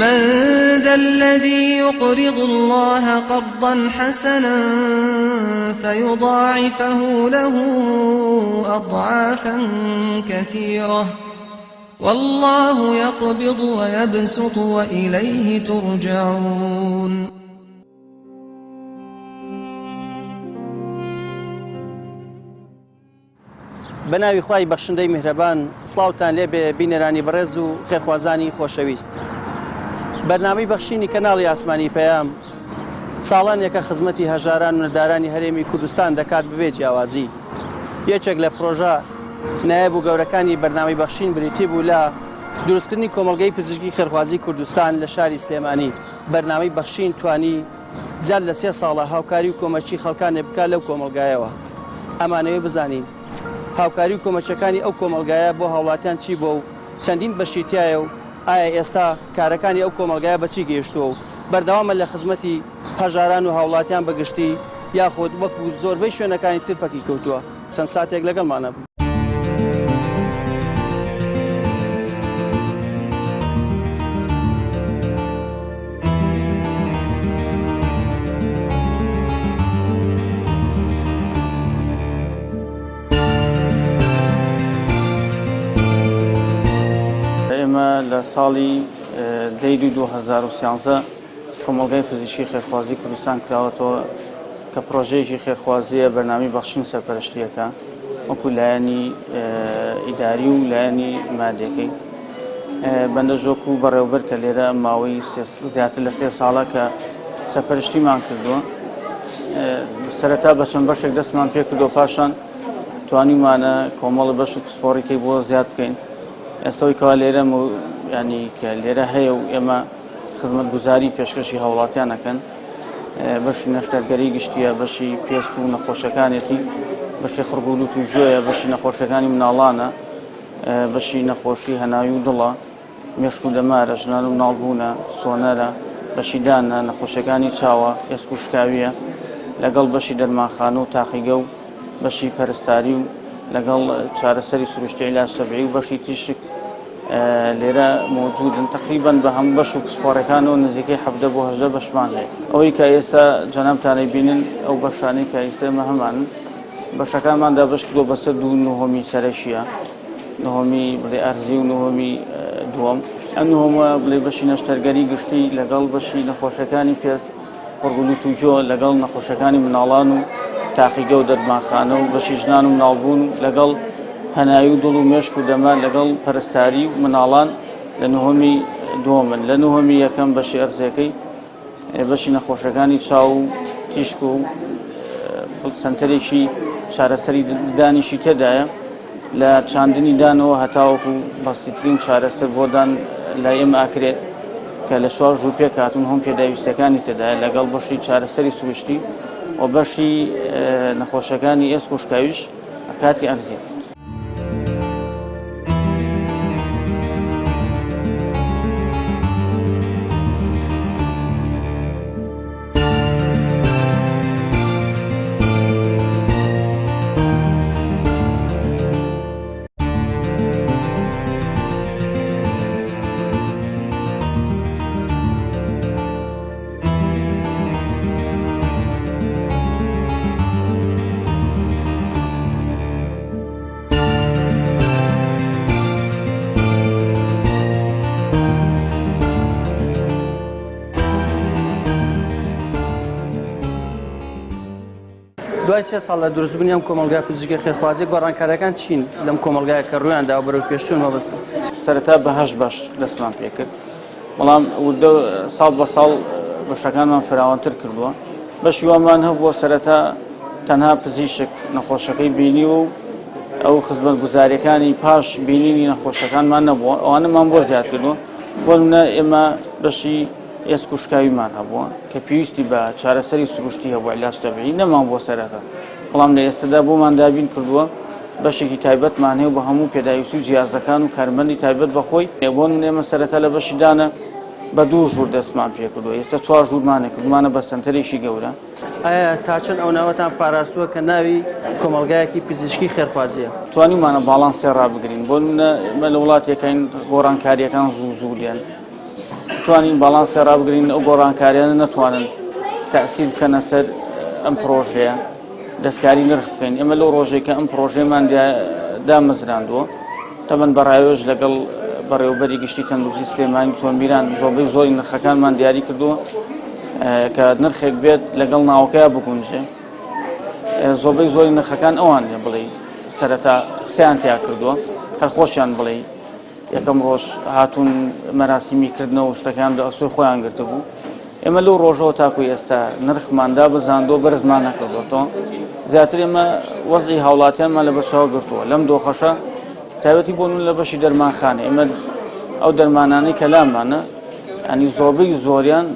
من ذا الذي يقرض الله قرضا حسنا فيضاعفه له أضعافا كثيرة والله يقبض ويبسط وإليه ترجعون. بەناوی خوای بەخشندەی میهرەبان، سڵاوتان لێبێ بینەرانی بەڕێز و خێرخوازانی خۆشەویست. بەرنامەی بەخشینی کەناڵی ئاسمانی پەیام ساڵانێکە خزمەتی هەژاران و نەدارانی هەرێمی کوردستان دەکات ببێ جیاوازی. یەکێک لە پرۆژە نایب و گەورەکانی بەرنامەی بەخشین بریتی بوو لە دروستکردنی کۆمەڵگەی پزیشکی خێرخوازی کوردستان لە شاری سلێمانی. بەرنامەی بەخشین توانی زیاد لە 3 ساڵە هاوکاری و کۆمەچی خەڵکانێ بکات لەو کۆمەڵگایەوە. ئەمانەوێ بزانین هاوکاری و کۆمەچەکانی ئەو کۆمەڵگایە بۆ هاوڵاتیان چی بۆ و چەندین بەشیتایە و ئایا ئێستا کارەکانی ئەو کۆمەڵگایە بەچی گەیشتووە و بەردەوامە لە خزمەتی هەژاران و هاوڵاتیان بەگشتی یاخود وەکو زۆربەی شوێنەکانی تر پەکی کەوتووە. چەند ساتێک لەگەڵمانە بوو. لە ساڵی دەی 2013 کۆمەڵگەی پزیشکی خێرخوازی کوردستان کراوەتەوە کە پرۆژەیەکی خێرخوازیە بەرنامەی بەخشین سەرپەرشتیەکە وەکو لایەنی ئیداری و لایەنی مادیەکەی. بەندە ژۆک و بەڕێوەبەر کە لێرە ماوەی زیاتر لە 3 ساڵە کە سەرپەرشتیمان کردووە. سەرەتا بە چەند بەشێک دەستمان پێ کردو، پاشان توانیمانە کۆمەڵی بەش و پسپۆڕێکی بۆ زیاد بکەین. ئێستەوەی کەوا لێرە ینی کە لێرە هەیە و ئێمە خزمەتگوزاری پێشکەشی هاوڵاتیانەکەن. بەشی نەشتەرگەری گشتیە، بەشی پێست و نەخۆشەکانێتی، بەشی خڕگوڵ و تویژۆیە، بەشی نەخۆشەکانی مناڵانە، بەشی نەخۆشی هەناوی و دڵە، مێشک و دەمارە، ژنان و مناڵبوونە، سۆنەرە، بەشی دانە، نەخۆشەکانی چاوە، ئێسک و شکاویە، لەگەڵ بەشی دەرمانخانە و تاقیگە و بەشی پەرستاری و لەگەڵ چارەسەری سروشتی عیلاج تەبیعی و بەشی تیشک لێرە موجودن. تقریباً بە هەموو بەش و پسپۆڕەکانەوە نزیکەی 17 بۆ 18 بەشمان هەیە. ئەوەی کە ئێستا جەنابتانەی بینن ئەو بەشانەی کە ئێستا ئێمە هەمانن بەشەکانماندا بەش کردووە بەسەر 2 نهۆمی سەرەکیە، نهۆمی بڵێ ئەرزی و نهۆمی دووەم. ئەم نهۆمە بڵێ بەشی نەشتەرگەری گشتی لەگەڵ بەشی نەخۆشەکانی پێست، خڕگوڵ و تویژۆ، لەگەڵ نەخۆشەکانی مناڵان و تاقیگە و دەرمانخانە و بەشی ژنان و مناڵبوون، لەگەڵ هەناوی و دڵ و مێشک و دەمە، لەگەڵ پەرستاری و مناڵان لە نهۆمی دووەمن. لە نهۆمی یەکەم بەشی ئەرزەکەی بەشی نەخۆشەکانی چاو و تیشک و سەنتەرێکی چارەسەری دانیشی تێدایە. لە چاندنی دانەوە هەتاوەکو بەسیترین چارەسەر بۆ دان لای ئێمە ئاکرێت کە لە 4 ژوور پێک هاتوون هەم پێداویستەکانی تێدایە، لەگەڵ بەشی چارەسەری سروشتی و بەشی نەخۆشەکانی ئێسک و شکاویش کاتی ئەرزی. دوای 3 ساڵ لە دروستبوونی ئەم کۆمەڵگای پزیشکی خێرخوازی گۆڕانکاریەکان چین لەم کۆمەڵگایە کە ڕوویاندا و بەرەو پێشچوون مەبەستن؟ سەرەتا بە 8 بەش دەستمان پێ کرد، بەڵام ساڵ بە ساڵ بەشەکانمان فراوانتر کردووە. بەشی وامان هەبووە سەرەتا تەنها پزیشک نەخۆشەکەی بینی و ئەو خزمەتگوزاریەکانی پاش بینینی نەخۆشەکانمان نەبووە، ئەوانەمان بۆ زیاد کردووە. بۆ نمونە ئێمە بەشی ئێسک و شکاویمان هەبووە کە پێویستی بە چارەسەری سروشتی هەبوو عیلاج تەبیعی نەمان بۆ سەرەتا، بەڵام لە ئێستادا بۆمان دابین کردووە بەشێکی تایبەتمان هەیە بە هەموو پێداویستی و جیازەکان و کارمەندی تایبەت بەخۆی. بۆ نمونە ئێمە سەرەتا لە بەشی دانە بە 2 ژوور دەستمان پێ کردووە، ئێستا 4 ژوورمانە کردومانە بە سەنتەرێکی گەورە. ئایا تا چەند ئەو ناوەتان پاراستووە کە ناوی کۆمەڵگایەکی پزیشکی خێرخوازیە؟ توانیمانە باڵانسێ ڕابگرین. بۆ نمونە ئێمە لە وڵاتیەکەین گۆڕانکاریەکان زوو زوو لێن، توانین باڵانسی ڕابگرین ئەو گۆڕانکاریانە نەتوانن تەئسیر بکەنە سەر ئەم پرۆژەیە دەستکاری نرخ بکەین. ئێمە لەو ڕۆژێکە ئەم پرۆژەیەمان دامەزراندووە تەمەن بەڕایۆژ لەگەڵ بەڕێوەبەری گشتی تەندروستی سلێمانی تۆمبیران زۆربەی زۆری نرخەکانمان دیاری کردووە کە نرخێک بێت لەگەڵ ناوەکەیە بگونجێ. زۆربەی زۆری نرخەکان ئەوان لێ بڵێ سەرەتا قسەیان تیا کردووە هەر خۆشیان بڵێ یەکەم ڕۆژ هاتوون مەراسیمی کردنەوە شتەکان لە ئەسوی خۆیان گرتە بوو. ئێمە لەو ڕۆژەوە تاکوی ئێستا نرخماندا بزاندۆ بەرزمان نەکردوەوە زیاتر ئێمە وەزعی هاوڵاتیانمان لە بەرچاو گرتووە لەم دۆخەشە تایبەتی بۆ لە بەشی دەرمانخانە ئێمە ئەو دەرمانانەی کە لامانە ینی زۆربەی زۆریان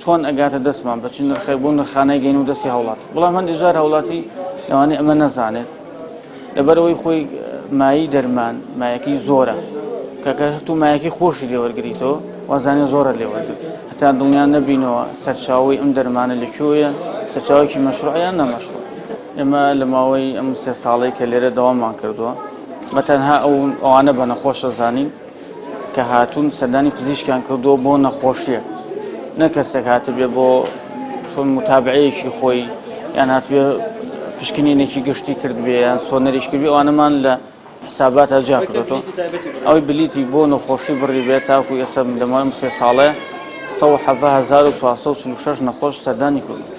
چۆن ئەگاتە دەستمان بەچین نرخی بۆ نرخانەی گەین و دەستی هەوڵات بەڵام هەندێک جار هەوڵاتی لەوانەیە ئەمە نەزانێت لەبەرەوەی خۆی مایی دەرمان مایەکی زۆرە کە تو مایەکی خۆشی لێوەرگریتەوە وازانێ زۆرە لێوەرگرت هەتا دڵنیان نەبینەوە سەرچاوی ئەم دەرمانە لەکوێیە سەرچاوێکی مەشروعیان نەمەشروع. ئێمە لە ماوەی ئەم 3 ساڵەی کە لێرە دەواممان کردووە بەتەنها ئەوانە بە نەخۆشە زانین کە هاتوون سەردانی پزیشکیان کردووە بۆ نەخۆشیە نە کەسێک هاتە بێ بۆ چۆن متابعەیەکی خۆی یان هاتوێ پشکنینێکی گشتی کرد بێ یان سۆنەریش کرد بێ ئەوانەمان لە حسابات جا کردەوە ئەوەی بلیتی بۆ نەخۆشی بڕی بێت تاکو ئێستا لە ماوەی 3 ساڵەیە 17,446 نەخۆش سەردانی کرد.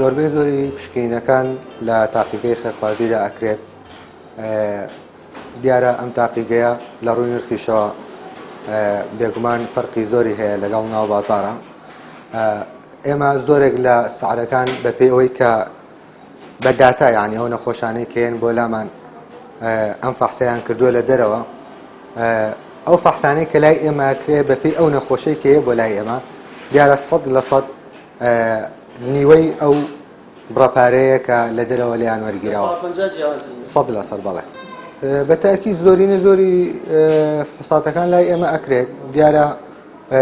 زۆربەی زۆری پشکینەکان لە تاقیگەی خێرخوازیدا ئەکرێت دیارە ئەم تاقیگەیە لە ڕووی نرخیشەوە بێگومان فەرقی زۆری هەیە لەگەڵ ناو بازاڕە. ئێمە زۆرێک لە سعرەکان بەپێی ئەوەی کە بە داتا یعنی ئەو نەخۆشانەی کێن بۆ لامان ئەم فەحسەیان کردووە لە دەرەوە ئەو فەحسانەی کە لای ئێمە ئەکرێت بەپێی ئەو نەخۆشەی کە هەیە بۆ لای ئێمە دیارە 100% نیوەی ئەو بڕەپارەیە کە لە دەرەوە لێیان وەرگیراوە 100% بەڵێ بەتاکی زۆرینە زۆری فحوساتەکان لای ئێمە ئەکرێت دیارە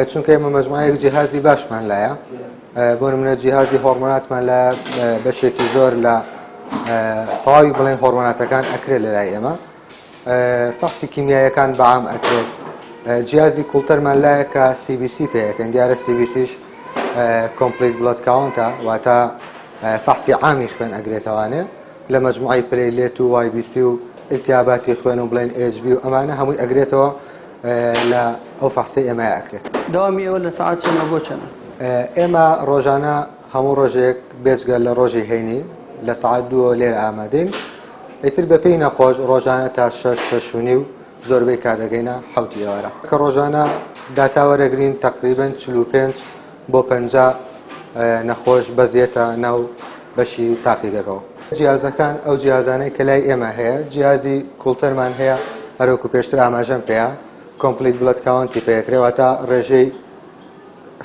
چونکە ئێمە مەجموعەیەک جیهازی باشمان لایە بۆ نمونە جیهازی هۆرمۆناتمان لە بەشێکی زۆر لە تەواوی بڵێن هۆرمۆناتەکان ئەکرێت لە لای ئێمە فەحسی کیمیاییەکان بەعام ئەکرێت جیهازی کوڵتەرمان لایە کە CBC پێیەکەن دیارە CBCش کۆمپلیت بڵۆد کاونتە واتە فەحسی عامی خوێن ئەگرێتەوانێ لە مەجموعەی پلەیلێت و YBC و التیاباتی خوێن و بڵێن HB و ئەمانە هەمووی ئەگرێتەوە لە ئەو فەحسی ئێمە ئەکرێت. داوامی ئەوە لە ساعات چەندە بۆ چەندە؟ ئێمە ڕۆژانە هەموو ڕۆژێک بێجگە لە ڕۆژی هەینی لە ساعات 2 لێرە ئامادەین. ئیتر بە پێی نەخۆش ڕۆژانە تا 6-6:30 و زۆربەی کاتەگەینە 7 ئێوارە کە ڕۆژانە داتاوەرەگرین تقریباً 45 بۆ 50 نەخۆش بەزیێتە ناو بەشی تاقیگەکەەوە. جیازەکان ئەو جیازانەی کە لای ئێمە هەیە جیازی کوڵتەرمان هەیە هەروەکو پێشتر ئاماژەم پێەیە کۆمپلیت بڵەت کاونتی پێکرێواتە ڕێژەی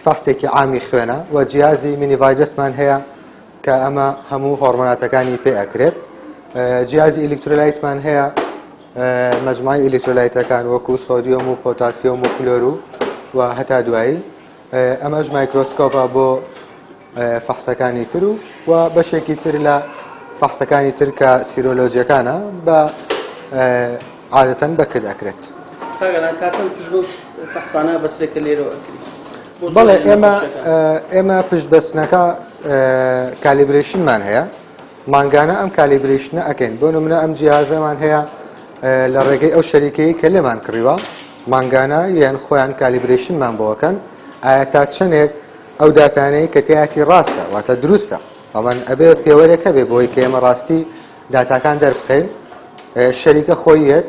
فەستێکی عامی خوێنە و جیازی مینیڤایدەسمان هەیە کە ئەمە هەموو هۆرمۆناتەکانی پێ ئەکرێت. جیازی ئیلکترۆلایتمان هەیە مەجموعی ئیلکترۆلایتەکان وەکو سۆدیۆم و پۆتاسیۆم و کلۆر و هەتا دوایی ئەمەش مایکرۆسکۆپە بۆ فەحسەکانی تر و بەشێکی تر لە فەحسەکانی تر کە سیرۆلۆجیەکانە بە عادەتەن بەکرد ئەکرێت. فەحسانە بەسرێکە لێرەوە بەڵێ ئێمە پشت بەستنەکە کالیبرێشنمان هەیە مانگانە ئەم کالیبرێشنە ئەکەین بۆ نمونە ئەم جیازەمان هەیە لە ڕێگەی ئەو شەریکەیە کە لێمان کڕیوە مانگانە یان خۆیان کالیبرێشنمان بۆەکەن ئایا تا چەندێک ئەو داتانەی کە تیاتی ڕاستە واتە دروستە ئەمان ئەبێ پێوەرێکە بێ بۆی کە ئێمە ڕاستی داتاکان دەربخەین شەریکە خۆیەت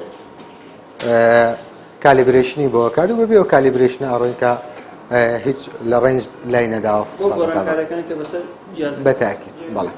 کالیبرێشنی بۆکات و بەبێ ئەو کالیبرێشنە ئەڕۆین کە هیچ لە ڕێنج لای نەداوە بەتاکیت بەڵێ.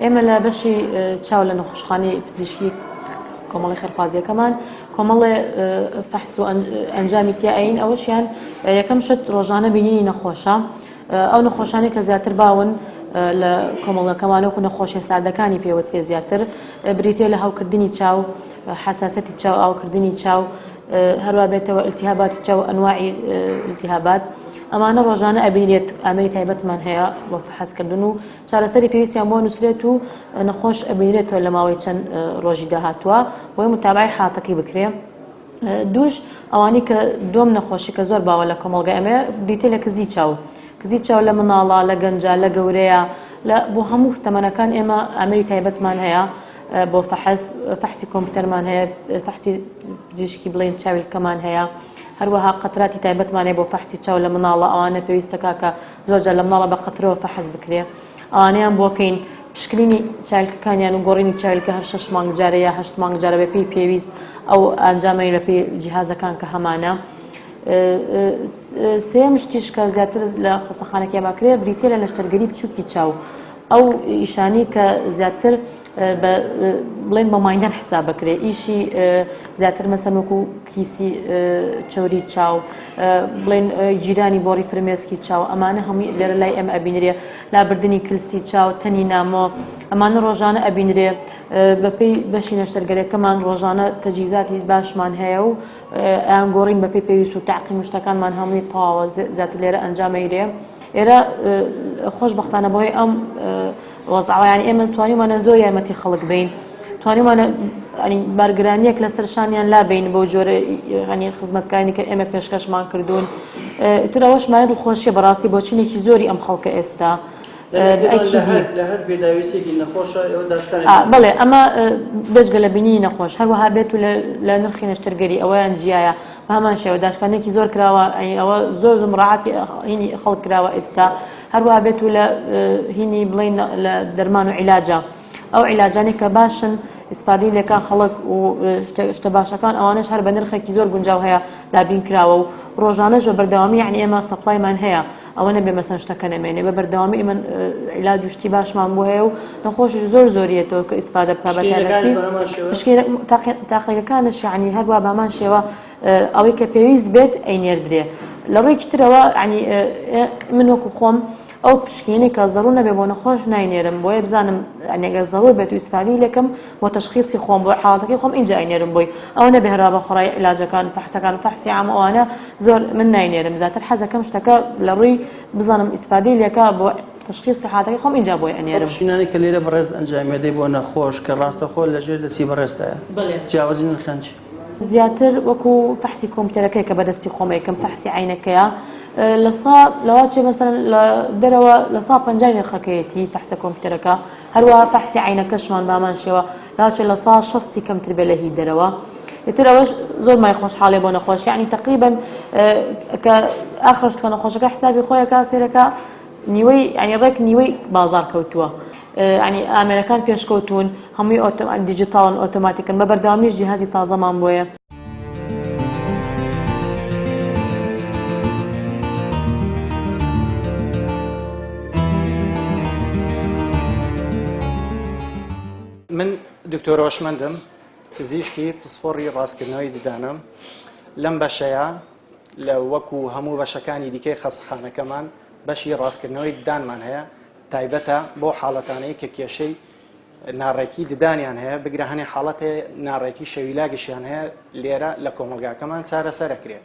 ئێمە لە بەشی چاو لە نەخۆشخانەی پزیشکی کۆمەڵی خێرخوازیەکەمان کۆمەڵێ فەحس و ئەنجامی تیاین ئەوەشیان یەکەم شت ڕۆژانە بینینی نەخۆشە ئەو نەخۆشانی کە زیاتر باون لە کۆمەڵگەکەمانەوەکو نەخۆشیە ساردەکانی پێوەتێ زیاتر بریتێ لە هاوکردنی چاو حساسەتی چاو ئاوکردنی چاو هەروە بێتەوە ئلتیهاباتی چاو ئەنواعی ئلتیهابات ئەمانە ڕۆژانە ئەبینێت ئامەری تایبەتمان هەیە بۆ فەحسکردن و چارەسەری پێویستیان بۆ نووسرێت و نەخۆش ئەبینێتەوە لە ماوەی چەند ڕۆژی داهاتووە بۆی متابعی حاتەکەی بکرێ. دووش ئەوانی کە دۆم نەخۆشی کە زۆر باوە لە کۆمەڵگە ئەمە بریتێ لە کزی چاو لە مناڵە لە گەنجە لە گەورەیە بۆ هەموو تەمەنەکان ئێمە ئامەری تایبەتمان هەیە بۆ فەحسی کۆمپیوتەرمان هەیە فەحسی پزیشکی بڵێن چاویلکەمان هەیە هەروەها قەتراتی تایبەتمانەیە بۆ فەحسی چاو لە مناڵە ئەوانە پێویستەکە کە زۆرجار لە مناڵە بە قەترەوە فەحس بکرێ ئەوانەیان بۆکەین پشکنینی چاویلکەکانیان و گۆڕینی چاویلکە 6 مانگ جارە یا 8 مانگ جارە بە پێی پێویست ئەو ئەنجامەی لە پێی جیهازەکان کە هەمانە. سێم شتیش کە زیاتر لە خستەخانەکە ئەماکرێ بریتێ لە نەشتەرگەری بچووکی چاو ئەو ئیشانی کە زیاتر بڵێن بە مایندەر حساب بکرێ ئیشی زیاتر مەسەمەکو کیسی چۆری چاو بڵێن جیرانی بۆڕی فرمێسکی چاو ئەمانە هەمووی لێرە لای ئەمە ئەبینرێ لابردنی کلسی چاو تەنی نامۆ ئەمانە ڕۆژانە ئەبینرێ بەپێی بەشی نەشتەرگەریەکەمان ڕۆژانە تەجیزاتی باشمان هەیە و ئەیان گۆڕین بەپێی پێویست و تاقیم شتەکانمان هەمووی تەواوە زیاتر لێرە ئەنجامەیرێ. ئێرە خۆشبەختانە بەهۆی ئەم وەزعەوەیان ئێمە توانیمانە زۆر یارمەتی خەڵک بین توانیمانە بارگرانیەک لەسەرشانیان لابین بۆ جۆرە خزمەتکارانی کە ئێمە پێشکەشمان کردوون تر ئەوەشمانە دڵخۆشیە بەڕاستی بۆ چینێکی زۆری ئەم خەڵکە ئێستا بڵێ ئەمە بێژگە لە بینی نەخۆش هەروەها بێت و لە نرخی نەشتەرگەری ئەوەیان جیایە بە هەمان شێوە داشکانێکی زۆر کراوە ئەوە زۆر مڕاعاتی هینی خەڵک کراوە ئێستا هەروەها بێت و لە هینی بڵین لە دەرمان و عیلاجە ئەو عیلاجانی کە باشن ئیسپادی لێکا خەڵک و شتە باشەکان ئەوانش هەر بە نرخێکی زۆر گونجاو هەیە دابین کراوە و ڕۆژانەش بە بەردەوامی یعنی ئێمە سەپلایمان هەیە ئەوە نەبێ مەسەن شتەکە نەمێنێ بە بەردەوامی ئێمە عیلاج و شتی باشمان بۆ هەیە و نەخۆشیش زۆر زۆریێتەوە کە ئیسپادە بکا بەکارەتی تاقیەکانش یعنی هەروە بە هەمان شێوە ئەوەی کە پێویست بێت ئەینێردرێ لە ڕێکی ترەوە ینی من وەکو خۆم ئەو پشکینی کە زەڕوو نەبێ بۆ نەخۆش ناینێرم بۆیە بزانم ئەگەر زەڕوو بێت و ئیسفادی لەکەم بۆ تەشخیصی خۆم بۆ حاڵەتەکەی خۆم اینجا ئاینێرم بۆی ئەو نەبێ هەرا بە خۆڕای علاجەکان فەحسەکان فەحسی عام ئەوانە زۆر من ناینێرم زیاتر حەزەکەم شتەکە لە ڕووی بزانم ئیسفادی لێکا بۆ تشخیص حاڵەتەکەی خۆم اینجا بۆی ئەنێرم شینانی کە لێرە بەڕێز ئەنجامێدەی بۆ نەخۆش کە ڕاستەخۆ لەژێر دەچی بەڕێستایە جیاوازی نرخەن چی زیاتر وەکو فەحسی کۆمپیوتەرەکەی کە بەدەستی خۆم یەکەم فەحسی عینەکەیە لە سا لەواچێ مەسەن لە دەرەوە لە سا 50 نرخەکەیەتی فەحسە کۆمپیوتەرەکە هەروەها فەحسی عینەکەشمان بامان شێوە لاچێ لە سا 60 کەمتر بێ لە هی دەرەوە ئیتر ئەوەش زۆر مای خۆشحاڵێ بۆ نەخۆش یعنی تقریبا کە ئاخرش کە نەخۆشەکە حسابی خۆیەکە سێرەکە نیوەی ینی ڕێک نیوەی بازار کەوتووە ینی ئامێرەکان پێشکەوتون هەمووی دیجیتاڵن ئۆتۆماتیکن بە بەردەوامیش جیهازی تازەمان بۆیە من دکتۆر ڕۆشمەندم پزیشکی پسپۆڕی ڕاستکردنەوەی ددانم لەم بەشەیە لە وەکو هەموو بەشەکانی دیکەی خەستەخانەکەمان بەشی ڕاستکردنەوەی ددانمان هەیە تایبەتە بۆ حاڵەتانەی کە کێشەی ناڕێکی ددانیان هەیە بگرە هەنێ حاڵەتێ ناڕێکی شەویلاگەشیان هەیە لێرە لە کۆمەلگاکەمان چارەسەرەکرێت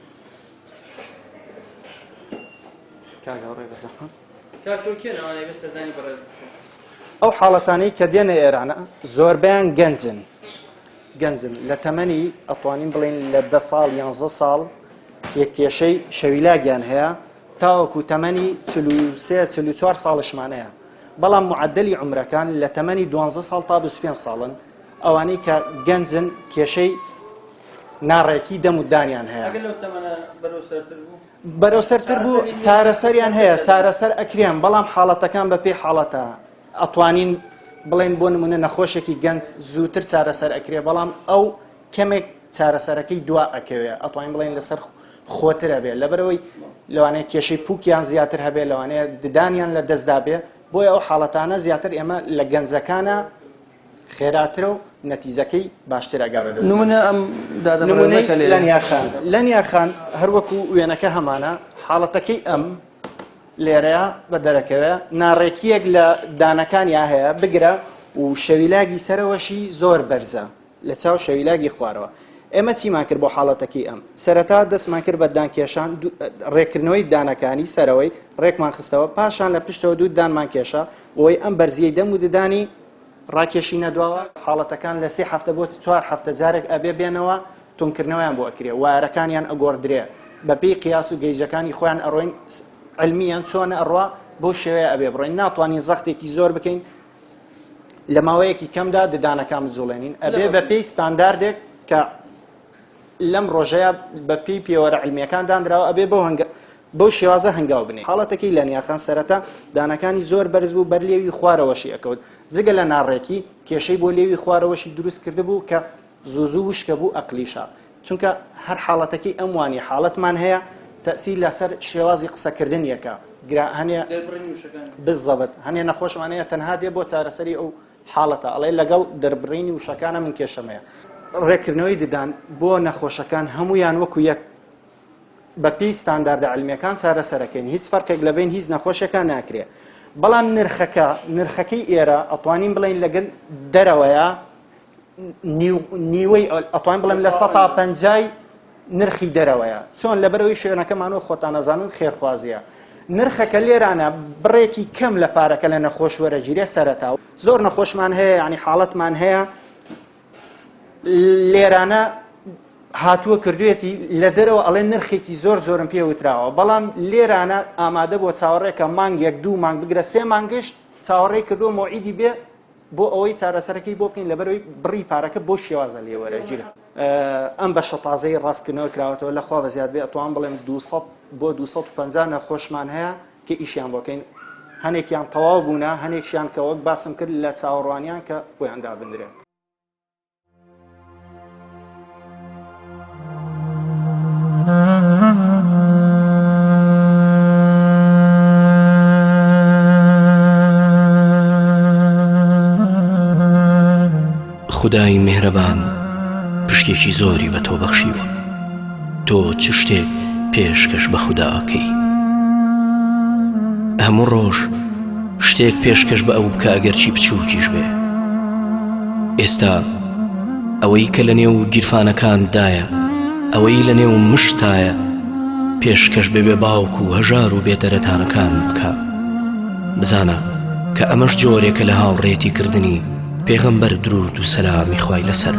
ئەو حاڵەتانی کە دێنە ئێرانە زۆربیان گەنجن لە تەمەنی ئەتوانین بڵین لە 10 ساڵ 11 ساڵ کێشەی شەویلاگیان هەیە تاوەکو تەمەنی 43-44 ساڵشمانەیە بەڵام معدلی عمرەکان لە تەمەنی 12 ساڵ تا 25 ساڵن ئەوانەی کە گەنجن کێشەی ناڕێکی دەمودانیان هەیە بەرەوسەرتر بوو چارەسەریان هەیە چارەسەر ئەکریان بەڵام حاڵەتەکان بە پێی حاڵەتە ئەتوانین بڵێن بۆ نمونە نەخۆشێکی گەنج زووتر چارەسەر ئەکرێ بەڵام ئەو کەمێک چارەسەرەکەی دوا ئەکەوێ ئەتوانین بڵێن لەسەر خۆترە بێ لەبەرەوەی لەوانەیە کێشەی پووکیان زیاتر هەبێ لەوانەیە ددانیان لە دەستدا بێ بۆیە ئەو حاڵەتانە زیاتر ئێمە لە گەنجەکانە خێراترە و نەتیجەکەی باشتر ئەگەڕێ نمونە ئەم دادەبڕێزەکە لەنیاخان هەروەکو وێنەکە هەمانە حاڵەتەکەی ئەم لێرەیە بە دەرەکەوێ ناڕێکیەک لە دانەکانیا هەیە بگرە و شەویلاگی سەرەوەشی زۆر بەرزە لە چاو شەویلاگی خوارەوە ئێمە چیمان کرد بۆ حاڵەتەکەی ئەم سەرەتا دەستمان کرد بە دانکێشان ڕێکردنەوەی دانەکانی سەرەوەی ڕێکمان خستەوە پاشان لە پشتەوە دوو دانمان کێشە بۆی ئەم بەرزیەی دەم و ددانی ڕاکێشی نەدواوە حاڵەتەکان لە 3 هەفتە بۆ 4 هەفتە جارێک ئەبێ بێنەوە تونکردنەوەیان بۆ ئەکرێ وایرەکانیان ئەگۆڕدرێ بەپێی قیاس و گەیجەکانی خۆیان ئەڕۆین علمیان چۆنە ئەڕوا بۆ شێوەیە ئەبێ بڕۆین ناتوانین زەختێکی زۆر بکەین لە ماوەیەکی کەمدا ددانەکان بجوڵێنین ئەبێ بەپێی ستانداردێک کە لەم ڕۆژەیە بەپێی پێوەرە علمیەکان دانراوە ئەبێ بۆ شێوازە هەنگاو بنێ حاڵەتەکەی لە نیاخان سەرەتا دانەکانی زۆر بەرز بوو بەر لێوی خوارەوەشی ئەکەوت جگە لە ناڕێکی کێشەی بۆ لێوی خوارەوەشی دروست کرده بوو کە زوو وشکە بوو ئەقلیشە چونکە هەر حاڵەتەکەی ئەموانی حاڵەتمان هەیە تەسیل لەسەر شێوازی قسەکردن یەکە هەنێ بزەبت هەنێ نەخۆشمانەیە تەنها دێ بۆ چارەسەری ئەو حاڵەتە ئەڵێ لەگەڵ دەربڕینی وشەکانە من کێشەمەیە ڕێکردنەوەی ددان بۆ نەخۆشەکان هەمویان وەکو یەک بەپێی ستانداردە علمیەکان چارەسەرەکەین هیچ فەرقێک لەبین هیچ نەخۆشەکان ناکرێ بەڵام نرخەکەی ئێرە ئەتوانین بڵین لەگەن دەرەوەیە نیوەی ئەتوان بڵێن لە 150 نرخی دەرەوەیە چۆن لەبەرەوەی شوێنەکەمانەوە خۆتان نەزانن خێرخوازیە نرخەکە لێرانە بڕێکی کەم لە پارەکە لە نەخۆش وەرەگیرێ سەرەتا زۆر نەخۆشمان هەیە ینی حاڵەتمان هەیە لێرانە هاتووە کردوێتی لە دەرەوە ئەڵێ نرخێکی زۆرم پێ وتراوە بەڵام لێرانە ئامادە بۆ چاوەڕێکە مانگێک 2 مانگ بگرە 3 مانگشت چاوەڕێی کردو مۆعیدی بێ بۆ ئەوەی چارەسەرەکەی بۆ بکەین لەبەرەوەی بڕی پارەکە بۆ شێوازە لێوەرەگیرە ئەم بەشە تازەی ڕاستکردنەوە کراوەتەوە لەخوا بەزیاد بێ ئەتوان بڵێن 200 بۆ 250 نەخۆشمان هەیە کە ئیشیان بۆکەین هەنێکیان تەواو بوونە هەنێکشیان کە وەک باسم کرد لە چاوەڕوانیان کە بۆیان دابدرێت خدای مهرەبان پشتێکی زۆری بە تۆ بەخشیوە تۆ چ شتێک پێشکەش بە خودا ئەکەی هەموو ڕۆژ شتێک پێشکەش بە ئەو بکە ئەگەرچی بچووکیش بێ. ئێستا ئەوەی کە لە نێو گیرفانەکاندایە، ئەوەی لە نێو مشتایە، پێشکەش بێ باوک و هەژار و بێدەرەتانەکان بکە. بزانە کە ئەمەش جۆرێکە لە هاوڕێتی کردنی پێغەمبەر درود و سەلامی خوای لەسەر.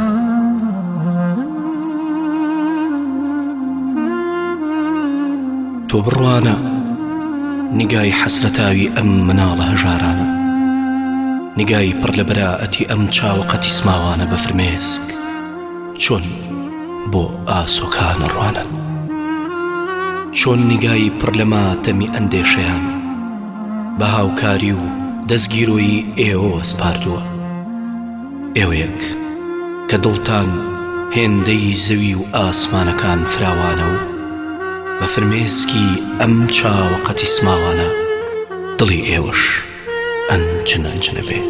تۆ بڕوانە نیگای حەسرەتاوی ئەم مناڵە هەژارانە، نیگای پڕ لە بەراعەتی ئەم چاوەقەتی سماوانە بە فرمێسک چۆن بۆ ئاسۆکانە ڕوانن، چۆن نیگای پڕ لە ماتەمی ئەندێشەیان بە هاوکاری و دەستگیرۆی ئێوە سپاردووە. ئێوەیەک کە دڵتان هێندەی زەوی و ئاسمانەکان فراوانە و بە فرمێسکی ئەم چاوەقەتی سماوانە دڵی ئێوەش ئەنجنە بێ.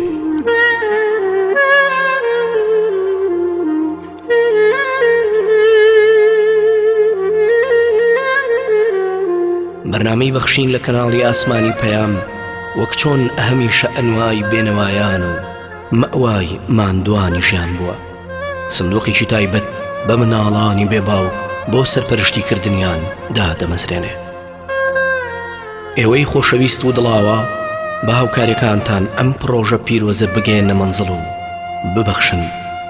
بەرنامەی بەخشین لە کەناڵی ئاسمانی پەیام وەک چۆن هەمیشە ئەنوای بێنەوایان و مەوای ماندوانی ژیان بووە. سندوقێکی تایبەت بە مناڵانی بێباو بۆ سەرپەرشتیکردنیان دادەمەزرێنێ. ئێوەی خۆشەویست و دڵاوە بە هاوکاریەکانتان ئەم پرۆژە پیرۆزە بگەێنە مەنزڵ و ببەخشن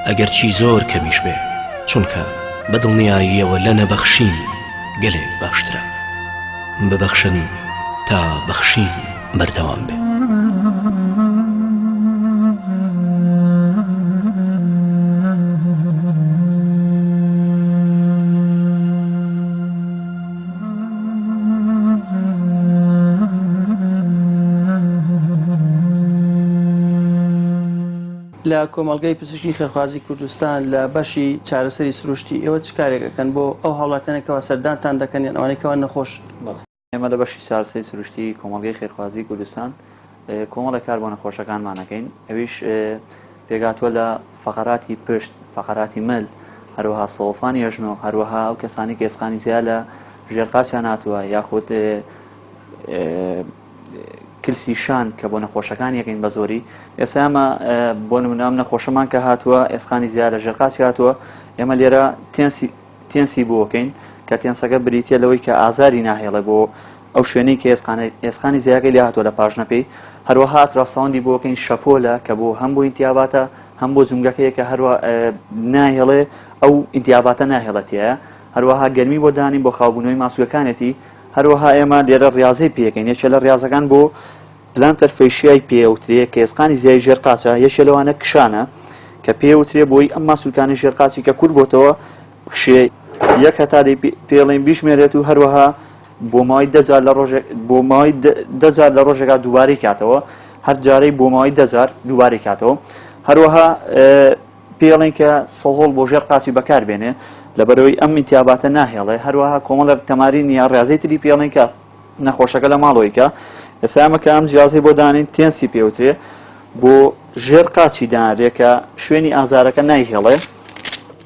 ئەگەرچی زۆر کەمیش بێ، چونکە بە دڵنیاییەوە لە نەبەخشین گەلێک باشترە. ببەخشن تا بەخشین بەردەوام بێ. لە کۆمەڵگەی پزیشکی خێرخوازی کوردستان لە بەشی چارەسەری سروشتی ئێوە چ کارێکەکەن بۆ ئەو هاوڵاتیانێکەوە سەردانتان دەکەن یان ئەوانێکەوە نەخۆش؟ ئێمە لە بەشی چارەسەری سروشتی کۆمەڵگەی خێرخوازی کوردستان کۆمەڵە کار بۆ نەخۆشەکانمانەکەین. ئەویش پێگاتوە لە فەقەراتی پشت، فەقەراتی مل، هەروەها سەوڵفانی هێژنۆ، هەروەها ئەو کەسانی کە ئێسقانی زیاد لە ژێرقاچیان هاتووە یاخود کلسی شان کە بۆ نەخۆشەکان یەکەین بە زۆری. ئێستا ئەمە بۆ نمونە ئەم نەخۆشەمان کە هاتووە ئێسقانی زیاد لە ژێرقاچی هاتووە، ئێمە لێرە تێنسی بۆکەین کە تێنسەکە بریتە لەوەی کە ئازاری ناهێڵێ بۆ ئەو شوێنەی کە ئێسقانی زیاکەی لێ هاتووە لە پاژنەپێی. هەروەها ئەتراساوندی بۆکەین شەپۆلە کە بۆ هەم بۆ ئینتیاباتە هەم بۆ جونگەکەیە کە هەروە ناهێڵێ ئەو ئینتیاباتە ناهێڵەتیە. هەروەها گەرمی بۆ دانین بۆ خاوبوونەوەی ماسوولەکانێتی. هەروەها ئێمە لێرە ڕاضەی پێەکەین. یەکێ لە ڕاضەکان بۆ پلانتەر فەیشیای پێوترێ کە ئێسقانی زیای ژێرقاچە، یەکێ لەوانە کشانە کە پێوترێ بۆی ئەم ماسوولکانی ژێرقاچی کە کورد بۆتەوە بکشێ یەک هەتا پێڵێن بیشمێرێت و هەروەها بۆ ماوەی 10 جار لە ڕۆژێکا دووبارەی کاتەوە، هەر جارەی بۆ ماوەی 10 جار دووبارەی کاتەوە. هەروەها پێڵێن کە سەهۆڵ بۆ ژێرقاچی بەکاربێنێ لەبەرەوەی ئەم ئینتیاباتە ناهێڵێ. هەروەها کۆمەڵە تەمارین یا ڕاضەی تری پێڵێن کە نەخۆشەکە لە ماڵەوەیکە. ئێستا ئەمە کە ئەم جیازەی بۆ دانین تێنسی پێوترێ بۆ ژێرقاچی دانرێ کە شوێنی ئازارەکە نایهێڵێ،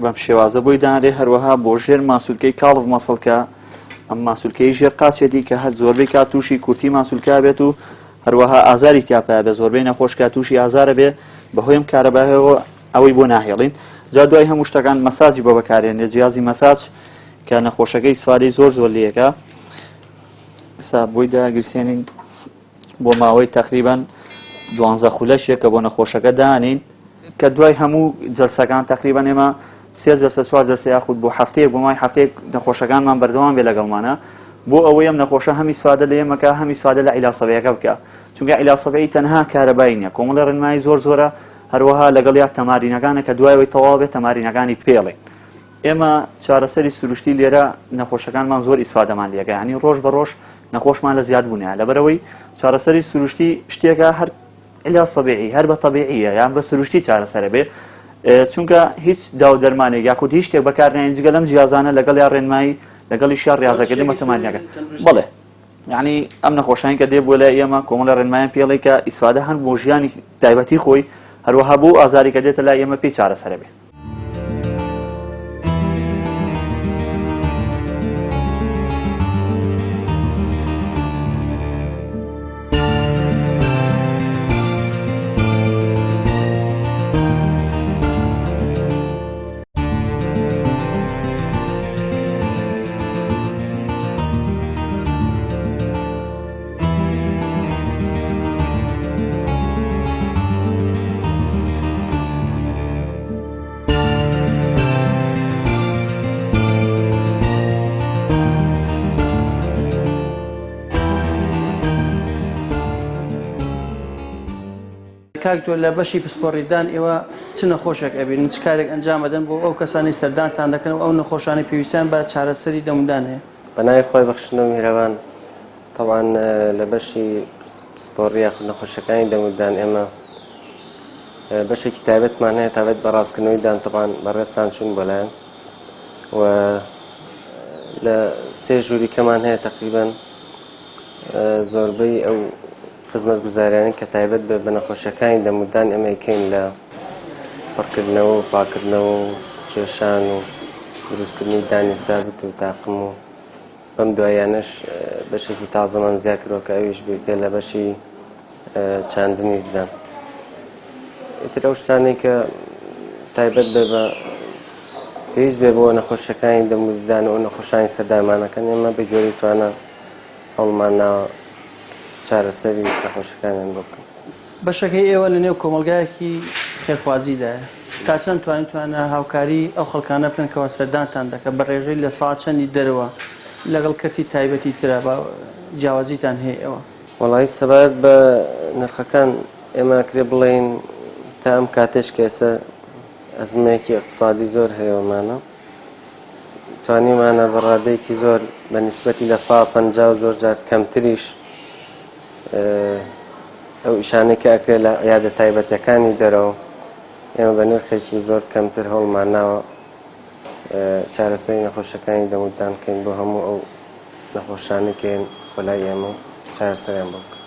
بەم شێوازە بۆی دانرێ. هەروەها بۆ ژێر ماسوولکەی کاڵڤ مەسڵکە، ئەم ماسوولکەی ژێرقاچێتی کە هەر زۆربەی کات تووشی کورتی ماسوولکا بێت و هەروەها ئازاری تیاپە بێ، زۆربەی نەخۆشکە تووشی ئازارە بێ بەهۆی ئەم کارەباهەوە ئەوەی بۆ ناهێڵین. جا دوای هەموو شتەکان مەساجی بۆ بەکارێنێ، جیازی مەساج کە نەخۆشەکەی سوادەی زۆر لێەکە. ئێستا بۆی داگرسێنین بۆ ماوەی تقریبان 12 خولەشێک کە بۆ نەخۆشەکە دانین کە دوای هەموو جەلسەکان تقریبان ئێمە 3 جەلسە 4 جەلسە یاخود بۆ هەفتەیەک بۆ مای هەفتەیەک نەخۆشەکانمان بەردەوام بێ لەگەڵمانە بۆ ئەوەی ئەم نەخۆشە هەمی سوادە لە ئێمەکە هەمی سوادە لە عیلاجسەبەیەکە بکە، چونکە عیلاجسەبەیی تەنها کارەبایی نییە، کۆمەڵە ڕێنمایی زۆرە. هەروەها لەگەڵ یا تەمارینەکانە کە دوایەوەی تەواو بێت تەمارینەکانی پێڵێ. ئێمە چارەسەری سروشتی لێرە نەخۆشەکانمان زۆر ئیسفادەمان لێگە، ینی ڕۆژ بە ڕۆژ نەخۆشمان لە زیاد بوونیە. لەبەرەوەی چارەسەری سروشتی شتێکە هەر عیلاج طبیعی هەر بە طبیعیە یان بە سروشتی چارەسەرە بێ، چونکە هیچ داو دەرمانێک یاخود هیچ شتێک بەکارنایێن جگە لەم جیازانە لەگەڵ یا ڕێنمایی لەگەڵی شار ریاضەکردنی مەتەمانیەکە. بەڵێ یعنی ئەم نەخۆشیان کە دێ بۆ لای ئێمە کۆمەڵە ڕێنمایان پێڵێ کە ئیسفادە هەن بۆ ژیانی تایبەتی خۆی، هەروەها بۆ ئازاری کە دێتە لای ئێمە پێی چارەسەرە بێ. کاکتۆ لە بەشی پسپۆڕیدان ئێوە چ نەخۆشێک ئەبین چ کارێک ئەنجامەدەن بۆ ئەو کەسانی سەردانتان دەکەن و ئەو نەخۆشانی پێویستیان بە چارەسەری دەمودان هەیە؟ بەناوی خۆی بەخشنەوە میهرەبان طبعاً لە بەشی پسپۆڕی یاخود نەخۆشیەکانی دەمودان ئێمە بەشێکی تایبەتمان هەیە تایبەت بە ڕاستکردنەوەی دان طبعاً بەڕێستان چوون بۆلایەن و لە سێ ژووری کەمان هەیە تقریباً زۆربەی ئەو خزمەت گوزاریانی کە تایبەت بە نەخۆشیەکانی دەمودان ئێمە یکەین لە پڕکردنەوە و پاکردنەوە و کێشان و دروستکردنی دانی سابت و تاقم و بەم دوایانش بەشێکی تازەمان زیاد کردەوە کە ئەویش بێتێ لە بەشی چاندنی ددان. ئیتر ئەو شتانەی کە تایبەت بێ بە پێویست بێ بۆ نەخۆشیەکانی دەمودان و نەخۆشانی سەردارمانەکەن ئێمە بە جۆری توانە هەوڵمان ناوە چارەسەری نەخۆشیەکانیان بۆ بکەن. بەشەکەی ئێوە لە نێو کۆمەلگایەکی خێرخوازیدایە تا چەند توانە هاوکاری ئەو خەڵکانە بکەن کەەوە سەردانتان دەکە بە ڕێژەی لە ساڵ چەندی دەرەوە لەگەڵ کەرتی تایبەتی ترە بە جیاوازیتان هەیە ئێوە؟ وەڵی سەبارەت بە نرخەکان ئێمە کرێ بڵێن تا ئەم کاتێش کە ئێستا ئەزمەیەکی اقتصادی زۆر هەیەوەمانە توانیمانە بەڕادەیەکی زۆر بە نیسبەتی لە ساڵ 50 زۆر جار کەمتریش ئەو ئیشانەی کە ئەکرێ لە عیادە تایبەتەکانی دەرەوە ئێمە بە نرخێکی زۆر کەمتر هەوڵمان ناوە چارەسەری نەخۆشیەکانی دەمودان بکەین بۆ هەموو ئەو نەخۆشانەی کەین بەلای ئێمە چارەسەریان بۆ بکەین.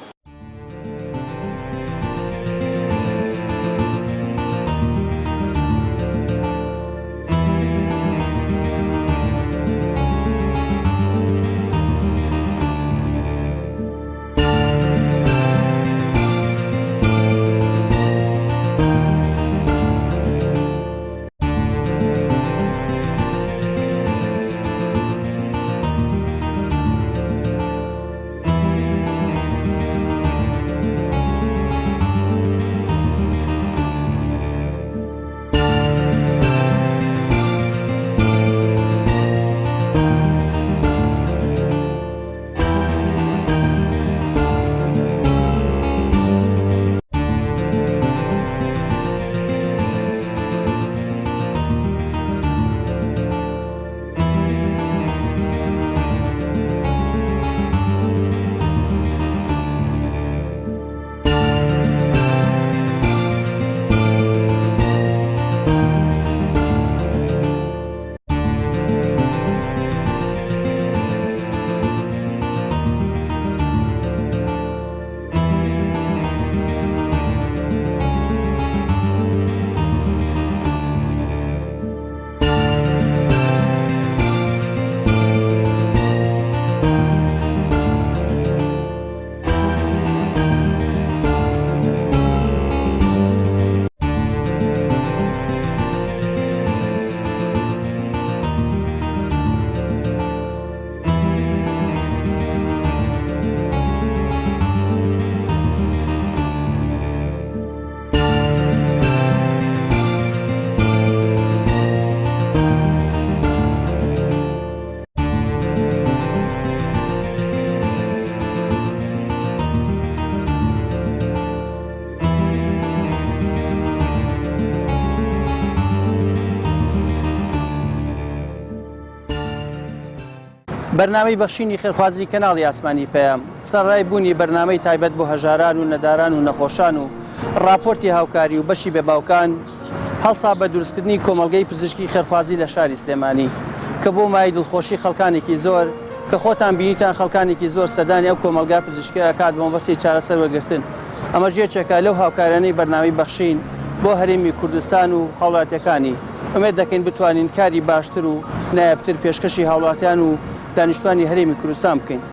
بەرنامەی بەخشینی خێرخوازی کەناڵی ئاسمانی پەیام سەرڕای بوونی بەرنامەی تایبەت بۆ هەژاران و نەداران و نەخۆشان و راپۆرتی هاوکاری و بەشی بێباوکان هەڵسا بە دروستکردنی کۆمەڵگەی پزیشکی خێرخوازی لە شاری سلێمانی کە بۆ مای دڵخۆشی خەڵکانێکی زۆر کە خۆتان بینیتان خەڵکانێکی زۆر سەدانی ئەو کۆمەلگا پزیشکی ئەکات بۆ مەبەستی چارەسەر وەرگرتن. ئەمە ژێرچێکە لەو هاوکارانەی بەرنامەی بەخشین بۆ هەرێمی کوردستان و هاوڵاتیەکانی ئومێد دەکەین بتوانین کاری باشتر و نایابتر پێشکەشی هاوڵاتیان و دانیشتوانی هەرێمی کوردستان بکەین.